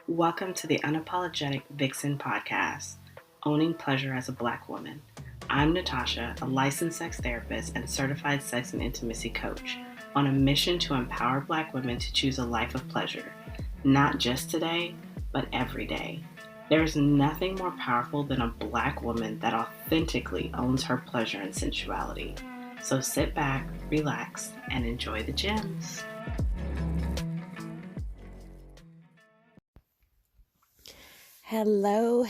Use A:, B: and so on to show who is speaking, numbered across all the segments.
A: Welcome to the Unapologetic Vixen podcast, Owning Pleasure as a Black Woman. I'm Natasha, a licensed sex therapist and certified sex and intimacy coach, on a mission to empower Black women to choose a life of pleasure, not just today, but every day. There is nothing more powerful than a Black woman that authentically owns her pleasure and sensuality. So sit back, relax, and enjoy the gems.
B: Hello,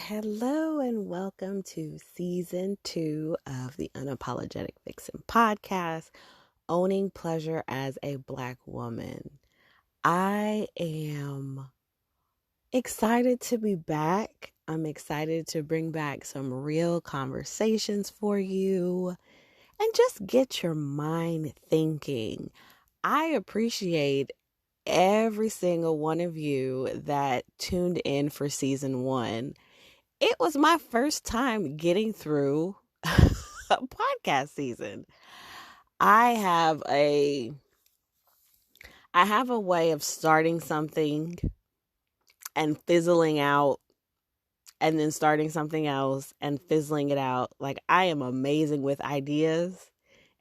B: and welcome to season 2 of the Unapologetic Vixen podcast, Owning Pleasure as a Black Woman. I am excited to be back. I'm excited to bring back some real conversations for you and just get your mind thinking. I appreciate every single one of you that tuned in for season 1. It was my first time getting through a podcast season. I have a way of starting something and fizzling out, and then starting something else and fizzling it out. Like, I am amazing with ideas,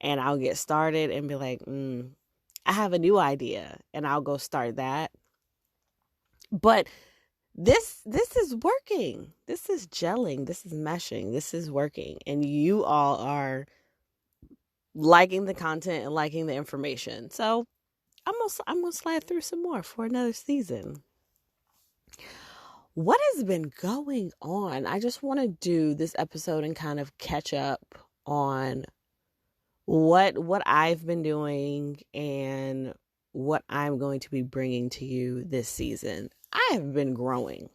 B: and I'll get started and be like, I have a new idea, and I'll go start that. But this is working. This is gelling. This is meshing. This is working. And you all are liking the content and liking the information. So I'm gonna slide through some more for another season. What has been going on? I just want to do this episode and kind of catch up on what I've been doing and what I'm going to be bringing to you this season. I have been growing.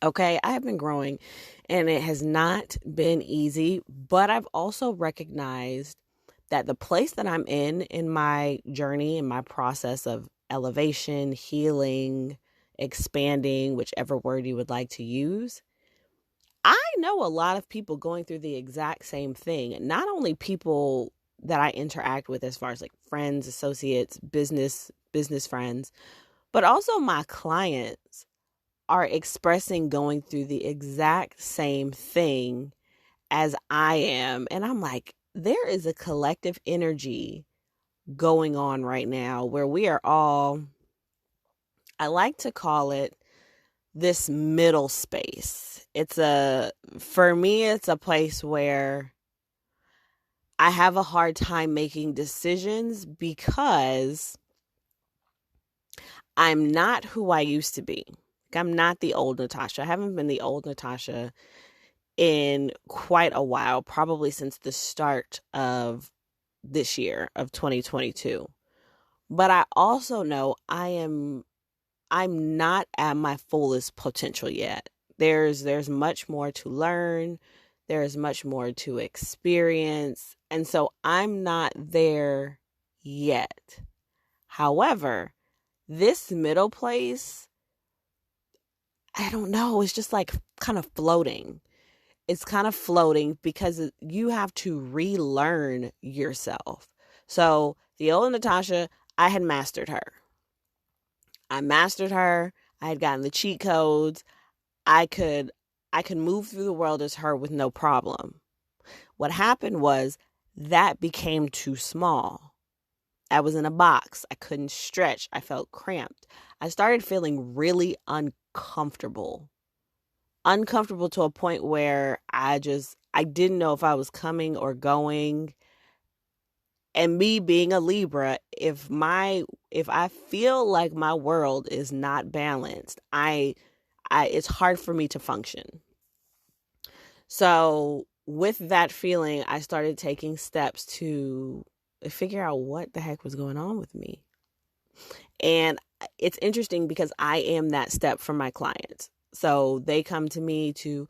B: Okay, I have been growing, and it has not been easy, but I've also recognized that the place that I'm in my journey, in my process of elevation, healing, expanding, whichever word you would like to use, I know a lot of people going through the exact same thing. Not only people that I interact with as far as like friends, associates, business friends, but also my clients are expressing going through the exact same thing as I am. And I'm like, there is a collective energy going on right now where we are all, I like to call it this middle space. For me, it's a place where I have a hard time making decisions because I'm not who I used to be. I'm not the old Natasha. I haven't been the old Natasha in quite a while, probably since the start of this year of 2022. But I also know I'm not at my fullest potential yet. There's much more to learn. There's much more to experience. And so I'm not there yet. However, this middle place, I don't know, it's just like kind of floating. It's kind of floating because you have to relearn yourself. So the old Natasha, I had mastered her. I had gotten the cheat codes. I could move through the world as her with no problem. What happened was that became too small. I was in a box. I couldn't stretch. I felt cramped. I started feeling really uncomfortable to a point where I didn't know if I was coming or going. And me being a Libra, if I feel like my world is not balanced, it's hard for me to function. So with that feeling, I started taking steps to figure out what the heck was going on with me. And it's interesting because I am that step for my clients. So they come to me to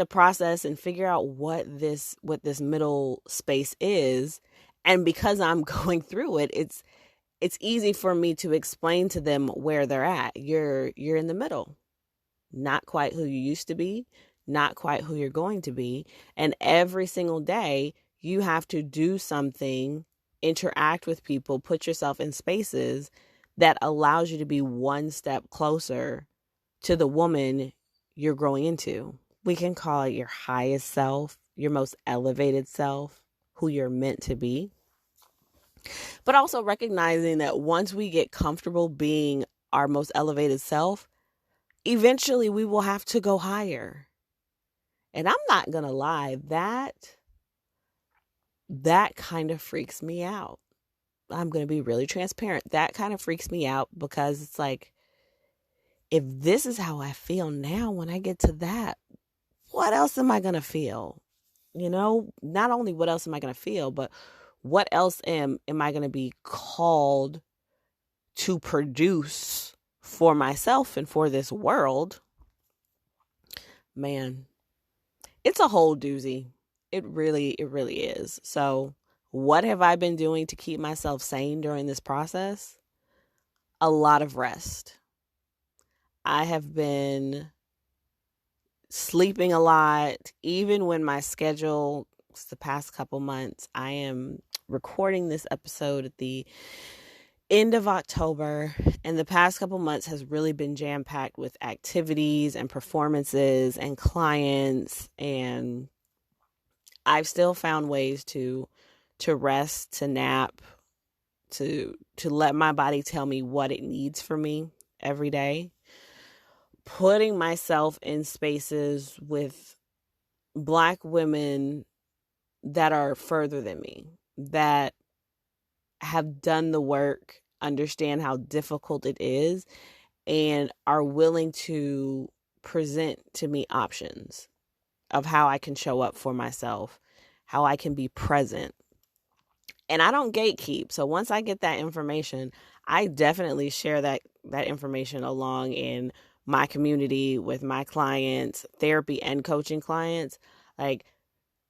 B: process and figure out what this middle space is. And because I'm going through it, it's easy for me to explain to them where they're at. You're in the middle. Not quite who you used to be, not quite who you're going to be. And every single day you have to do something, interact with people, put yourself in spaces that allows you to be one step closer to the woman you're growing into. We can call it your highest self, your most elevated self, who you're meant to be. But also recognizing that once we get comfortable being our most elevated self, eventually we will have to go higher. And I'm not going to lie, that kind of freaks me out. I'm going to be really transparent. That kind of freaks me out because it's like, if this is how I feel now when I get to that, what else am I going to feel? You know, not only what else am I going to feel, but what else am I going to be called to produce for myself and for this world? Man, it's a whole doozy. It really is. So what have I been doing to keep myself sane during this process? A lot of rest. I have been sleeping a lot, even when my schedule, the past couple months, I am recording this episode at the end of October, and the past couple months has really been jam-packed with activities and performances and clients, and I've still found ways to rest, to nap, to let my body tell me what it needs from me every day. Putting myself in spaces with Black women that are further than me, that have done the work, understand how difficult it is, and are willing to present to me options of how I can show up for myself, how I can be present. And I don't gatekeep. So once I get that information, I definitely share that information along in my community with my clients, therapy and coaching clients. Like,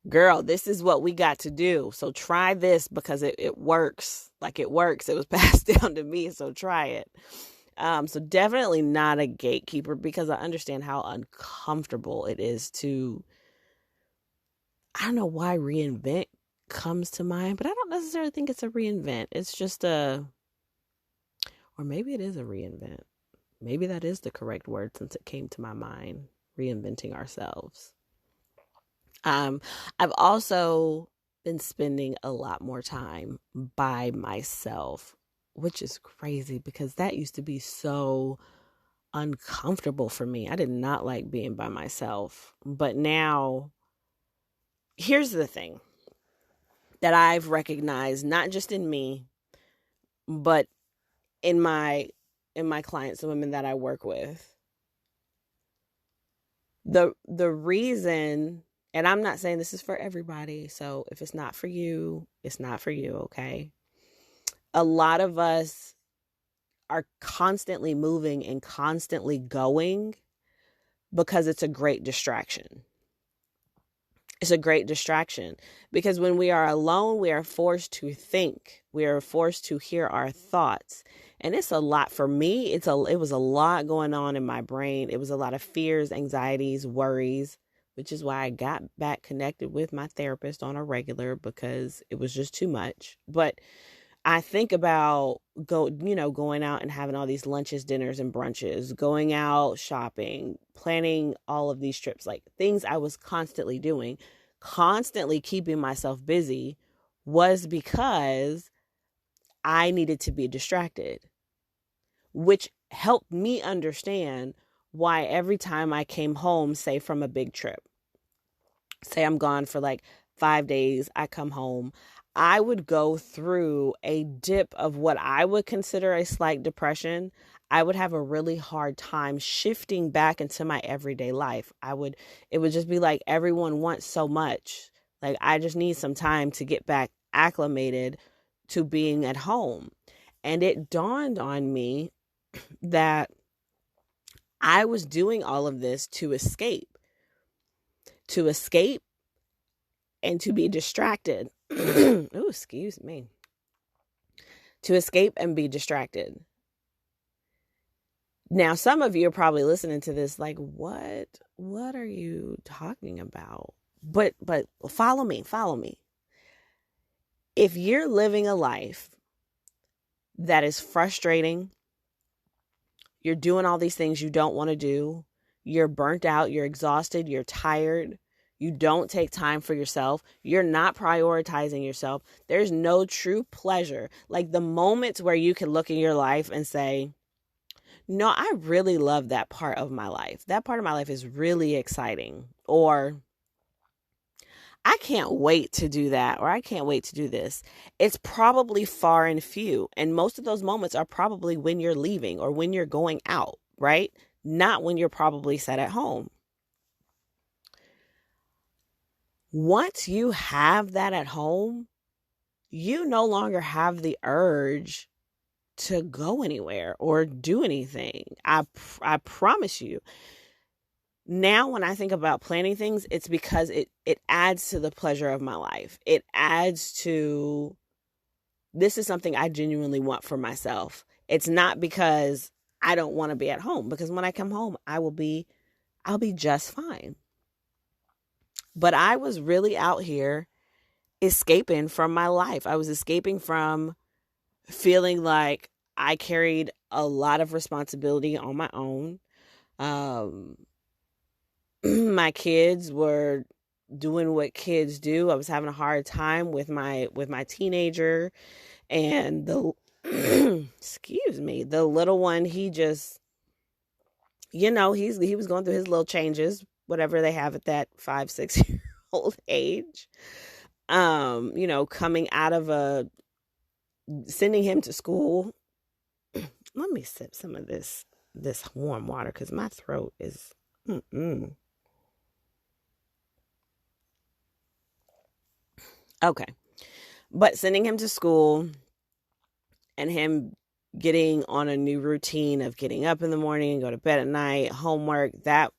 B: girl, this is what we got to do. So try this because it works. Like, it works. It was passed down to me, so try it. So definitely not a gatekeeper, because I understand how uncomfortable it is to, I don't know why reinvent comes to mind, but I don't necessarily think it's a reinvent. It's just or maybe it is a reinvent. Maybe that is the correct word since it came to my mind, reinventing ourselves. I've also been spending a lot more time by myself, which is crazy because that used to be so uncomfortable for me. I did not like being by myself. But now, here's the thing that I've recognized, not just in me, but in my clients, the women that I work with. The reason, and I'm not saying this is for everybody, so if it's not for you, it's not for you, okay? A lot of us are constantly moving and constantly going because it's a great distraction. It's a great distraction because when we are alone, we are forced to think. We are forced to hear our thoughts. And it's a lot for me. It was a lot going on in my brain. It was a lot of fears, anxieties, worries, which is why I got back connected with my therapist on a regular, because it was just too much. But I think about going out and having all these lunches, dinners, and brunches, going out shopping, planning all of these trips, like things I was constantly doing, constantly keeping myself busy, was because I needed to be distracted, which helped me understand why every time I came home, say from a big trip, say I'm gone for like 5 days, I come home, I would go through a dip of what I would consider a slight depression. I would have a really hard time shifting back into my everyday life. It would just be like, everyone wants so much. Like, I just need some time to get back acclimated to being at home. And it dawned on me that I was doing all of this to escape and to be distracted. Oh, excuse me. To escape and be distracted. Now, some of you are probably listening to this like, what are you talking about? But follow me. If you're living a life that is frustrating, You're doing all these things you don't want to do. You're burnt out. You're exhausted. You're tired. You don't take time for yourself. You're not prioritizing yourself. There's no true pleasure. Like the moments where you can look in your life and say, no, I really love that part of my life. That part of my life is really exciting. Or I can't wait to do that, or I can't wait to do this. It's probably far and few. And most of those moments are probably when you're leaving or when you're going out, right? Not when you're probably sat at home. Once you have that at home, you no longer have the urge to go anywhere or do anything. I promise you. Now, when I think about planning things, it's because it adds to the pleasure of my life. It adds to, this is something I genuinely want for myself. It's not because I don't want to be at home, because when I come home, I'll be just fine. But I was really out here escaping from my life. I was escaping from feeling like I carried a lot of responsibility on my own. My kids were doing what kids do. I was having a hard time with my teenager, and the excuse me, the little one, he just, he was going through his little changes, whatever they have at that 5-6 year old age. Coming out of sending him to school. Let me sip some of this warm water because my throat is Okay. But sending him to school and him getting on a new routine of getting up in the morning and go to bed at night, homework, that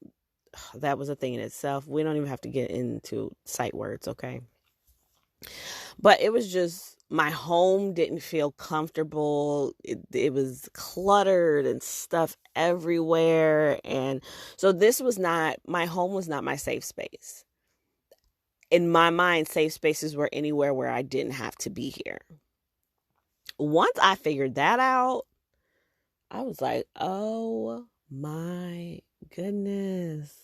B: was a thing in itself. We don't even have to get into sight words, okay? But it was just, my home didn't feel comfortable. It was cluttered and stuff everywhere. And so my home was not my safe space. In my mind, safe spaces were anywhere where I didn't have to be here. Once I figured that out, I was like, oh my goodness.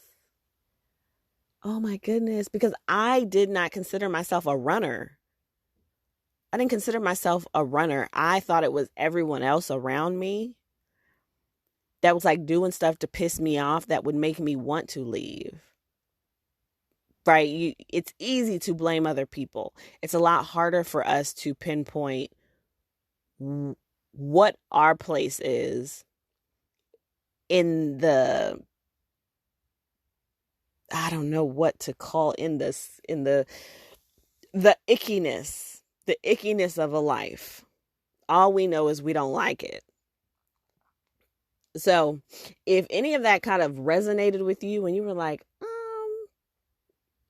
B: Oh my goodness. Because I did not consider myself a runner. I didn't consider myself a runner. I thought it was everyone else around me that was like doing stuff to piss me off that would make me want to leave. Right? It's easy to blame other people. It's a lot harder for us to pinpoint what our place is in the, I don't know what to call in the ickiness of a life. All we know is we don't like it. So if any of that kind of resonated with you and you were like,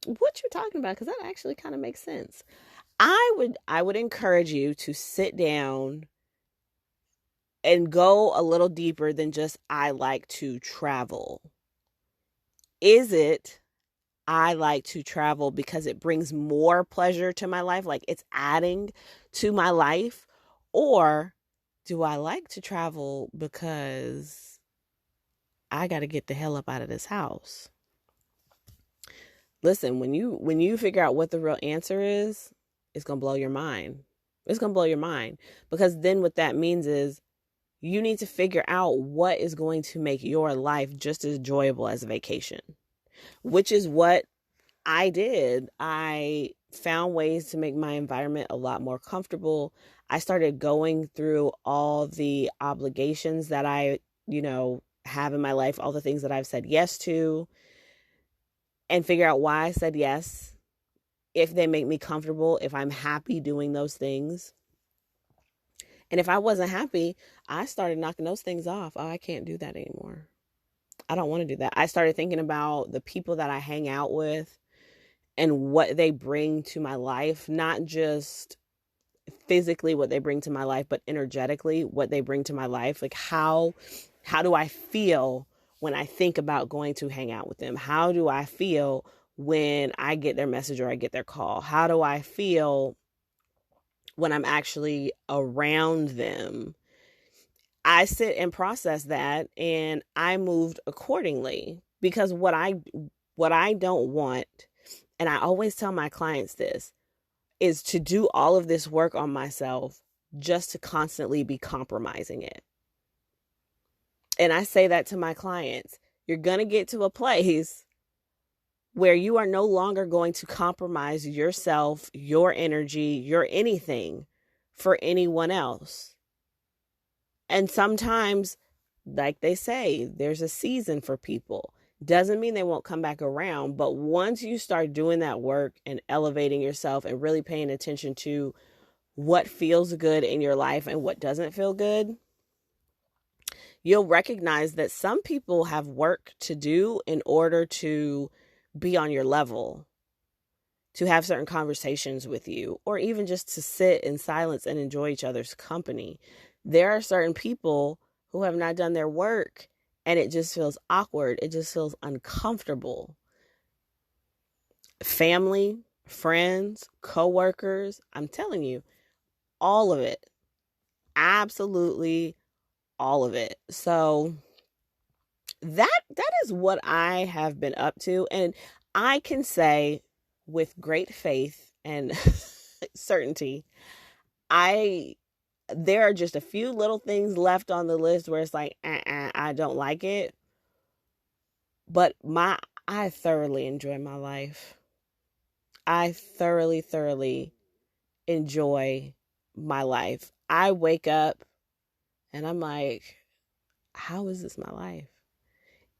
B: what you talking about? Because that actually kind of makes sense. I would encourage you to sit down and go a little deeper than just, I like to travel. Is it, I like to travel because it brings more pleasure to my life, like it's adding to my life? Or do I like to travel because I got to get the hell up out of this house? Listen, when you figure out what the real answer is, it's going to blow your mind. It's going to blow your mind, because then what that means is you need to figure out what is going to make your life just as enjoyable as a vacation, which is what I did. I found ways to make my environment a lot more comfortable. I started going through all the obligations that I, have in my life, all the things that I've said yes to, and figure out why I said yes, if they make me comfortable, if I'm happy doing those things. And if I wasn't happy, I started knocking those things off. Oh, I can't do that anymore. I don't want to do that. I started thinking about the people that I hang out with and what they bring to my life, not just physically what they bring to my life, but energetically what they bring to my life. Like how do I feel when I think about going to hang out with them? How do I feel when I get their message or I get their call? How do I feel when I'm actually around them? I sit and process that, and I moved accordingly, because what I don't want, and I always tell my clients this, is to do all of this work on myself just to constantly be compromising it. And I say that to my clients. You're going to get to a place where you are no longer going to compromise yourself, your energy, your anything for anyone else. And sometimes, like they say, there's a season for people. Doesn't mean they won't come back around, but once you start doing that work and elevating yourself and really paying attention to what feels good in your life and what doesn't feel good, you'll recognize that some people have work to do in order to be on your level, to have certain conversations with you, or even just to sit in silence and enjoy each other's company. There are certain people who have not done their work, and it just feels awkward. It just feels uncomfortable. Family, friends, coworkers, I'm telling you, all of it. Absolutely all of it. So that is what I have been up to, and I can say with great faith and certainty, there are just a few little things left on the list where it's like, I don't like it, but I thoroughly enjoy my life. I thoroughly enjoy my life. I wake up and I'm like, how is this my life?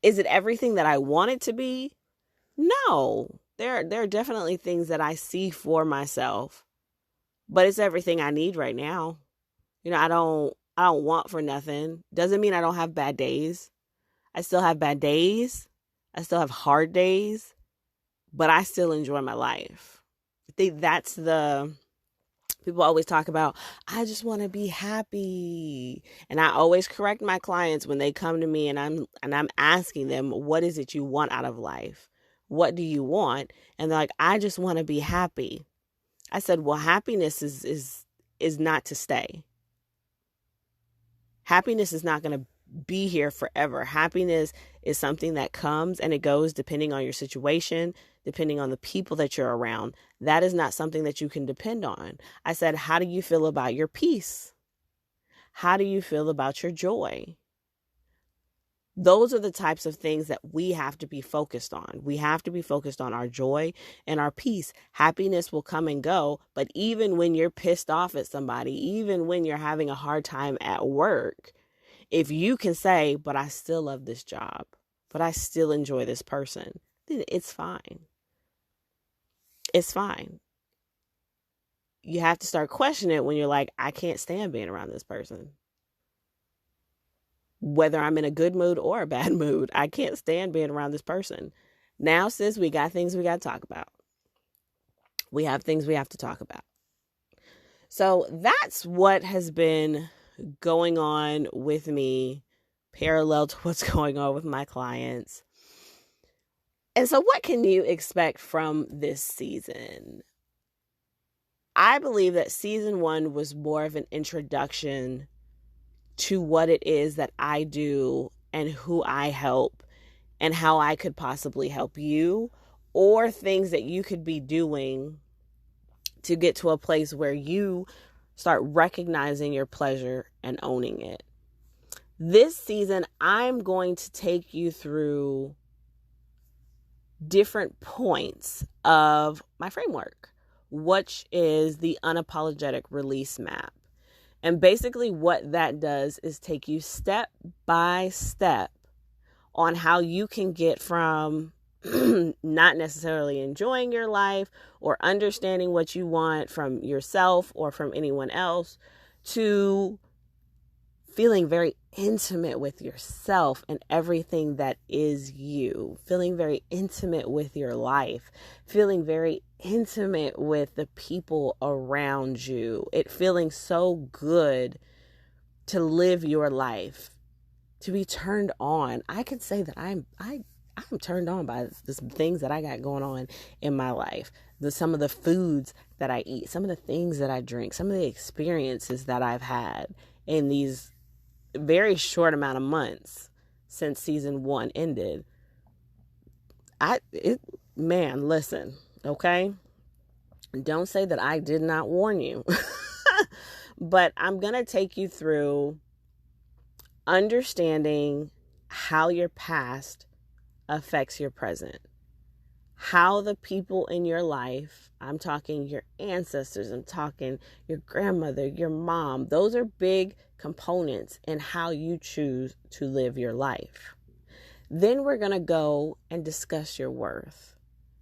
B: Is it everything that I want it to be? No. There are definitely things that I see for myself, but it's everything I need right now. I don't want for nothing. Doesn't mean I don't have bad days. I still have bad days. I still have hard days, but I still enjoy my life. I think that's people always talk about, I just want to be happy. And I always correct my clients when they come to me and I'm asking them, what is it you want out of life? What do you want? And they're like, I just want to be happy. I said, well, happiness is not to stay. Happiness is not going to be here forever. Happiness is something that comes and it goes depending on your situation, depending on the people that you're around. That is not something that you can depend on. I said, how do you feel about your peace? How do you feel about your joy? Those are the types of things that we have to be focused on. We have to be focused on our joy and our peace. Happiness will come and go, but even when you're pissed off at somebody, even when you're having a hard time at work, if you can say, but I still love this job, but I still enjoy this person, then it's fine. It's fine. You have to start questioning it when you're like, I can't stand being around this person. Whether I'm in a good mood or a bad mood, I can't stand being around this person. Now, sis, we got things we got to talk about. We have things we have to talk about. So that's what has been going on with me, parallel to what's going on with my clients. And so what can you expect from this season? I believe that season 1 was more of an introduction to what it is that I do and who I help and how I could possibly help you, or things that you could be doing to get to a place where you start recognizing your pleasure and owning it. This season, I'm going to take you through different points of my framework, which is the unapologetic release map. And basically what that does is take you step by step on how you can get from not necessarily enjoying your life or understanding what you want from yourself or from anyone else to feeling very intimate with yourself and everything that is you, feeling very intimate with your life, feeling very intimate with the people around you, it feeling so good to live your life, to be turned on. I could say that I'm turned on by the things that I got going on in my life. Some of the foods that I eat, some of the things that I drink, some of the experiences that I've had in these very short amount of months since season 1 ended. Man, listen, okay? Don't say that I did not warn you. But I'm going to take you through understanding how your past affects your present. How the people in your life, I'm talking your ancestors, I'm talking your grandmother, your mom, those are big components in how you choose to live your life. Then we're going to go and discuss your worth.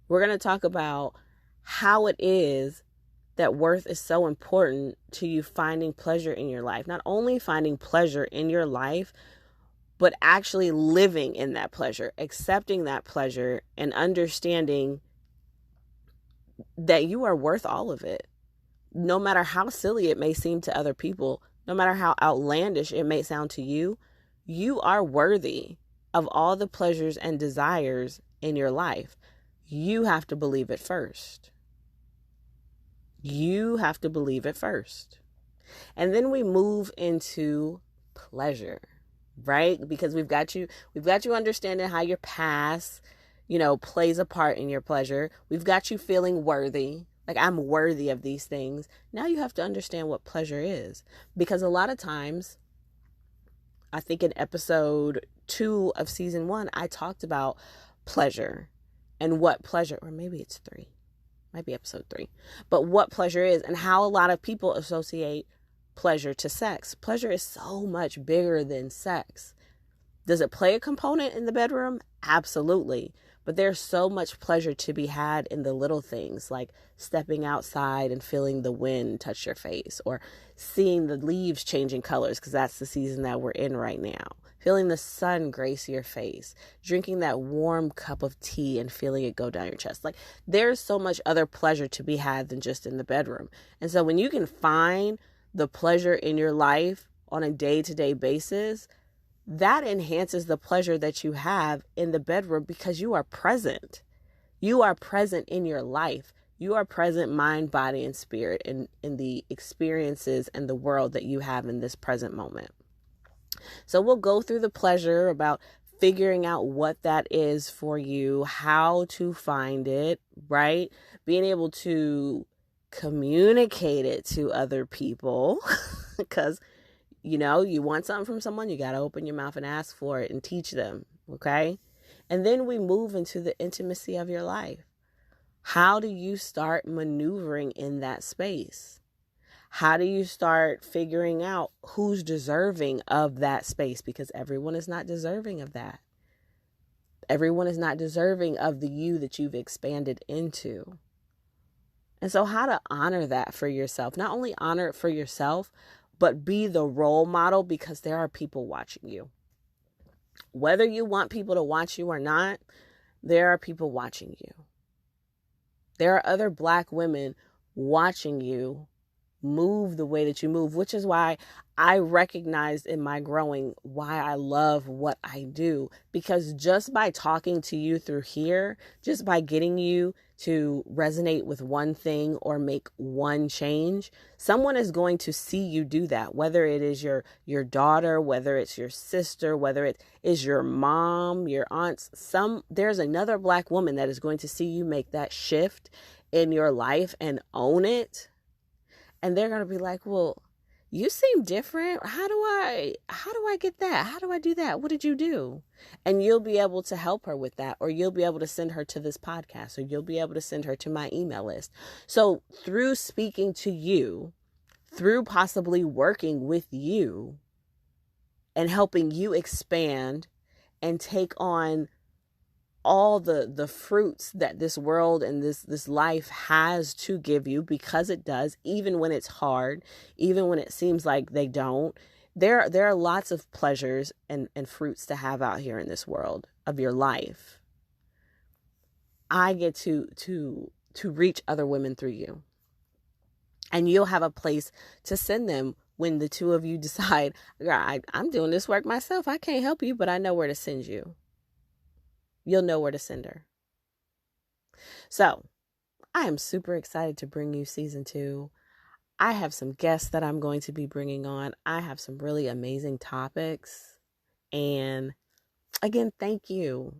B: We're going to talk about how it is that worth is so important to you finding pleasure in your life. Not only finding pleasure in your life, but actually living in that pleasure, accepting that pleasure, and understanding that you are worth all of it. No matter how silly it may seem to other people, no matter how outlandish it may sound to you, you are worthy of all the pleasures and desires in your life. You have to believe it first. You have to believe it first. And then we move into pleasure, right? Because we've got you understanding how your past, plays a part in your pleasure. We've got you feeling worthy. Like, I'm worthy of these things. Now you have to understand what pleasure is. Because a lot of times, I think in episode 2 of season 1, I talked about pleasure and what pleasure, or maybe it's 3. Might be episode 3. But what pleasure is and how a lot of people associate pleasure to sex. Pleasure is so much bigger than sex. Does it play a component in the bedroom? Absolutely. But there's so much pleasure to be had in the little things, like stepping outside and feeling the wind touch your face, or seeing the leaves changing colors, because that's the season that we're in right now. Feeling the sun grace your face, drinking that warm cup of tea and feeling it go down your chest. Like, there's so much other pleasure to be had than just in the bedroom. And so when you can find the pleasure in your life on a day-to-day basis, that enhances the pleasure that you have in the bedroom, because you are present. You are present in your life. You are present mind, body, and spirit in the experiences and the world that you have in this present moment. So we'll go through the pleasure about figuring out what that is for you, how to find it, right? Being able to communicate it to other people, because, you want something from someone, you got to open your mouth and ask for it and teach them, okay? And then we move into the intimacy of your life. How do you start maneuvering in that space? How do you start figuring out who's deserving of that space? Because everyone is not deserving of that. Everyone is not deserving of the you that you've expanded into. And so how to honor that for yourself. Not only honor it for yourself, but be the role model, because there are people watching you. Whether you want people to watch you or not, there are people watching you. There are other Black women watching you move the way that you move, which is why I recognized in my growing why I love what I do. Because just by talking to you through here, just by getting you to resonate with one thing or make one change, someone is going to see you do that, whether it is your daughter, whether it's your sister, whether it is your mom, your aunts. There's another Black woman that is going to see you make that shift in your life and own it. And they're going to be like, well, you seem different. How do I get that? How do I do that? What did you do? And you'll be able to help her with that, or you'll be able to send her to this podcast, or you'll be able to send her to my email list. So through speaking to you, through possibly working with you and helping you expand and take on all the fruits that this world and this life has to give you, because it does, even when it's hard, even when it seems like they don't. There are lots of pleasures and fruits to have out here in this world of your life. I get to reach other women through you. And you'll have a place to send them when the two of you decide, I'm doing this work myself. I can't help you, but I know where to send you. You'll know where to send her. So I am super excited to bring you season 2. I have some guests that I'm going to be bringing on. I have some really amazing topics. And again, thank you.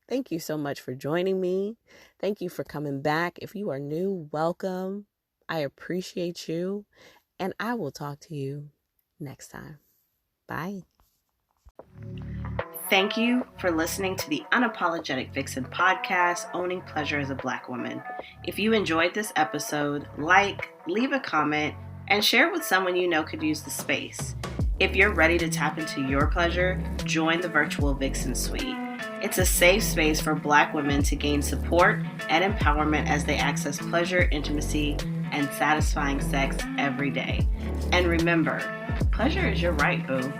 B: Thank you so much for joining me. Thank you for coming back. If you are new, welcome. I appreciate you. And I will talk to you next time. Bye.
A: Thank you for listening to the Unapologetic Vixen podcast, Owning Pleasure as a Black Woman. If you enjoyed this episode, leave a comment, and share it with someone you know could use the space. If you're ready to tap into your pleasure, join the virtual Vixen Suite. It's a safe space for Black women to gain support and empowerment as they access pleasure, intimacy, and satisfying sex every day. And remember, pleasure is your right, boo.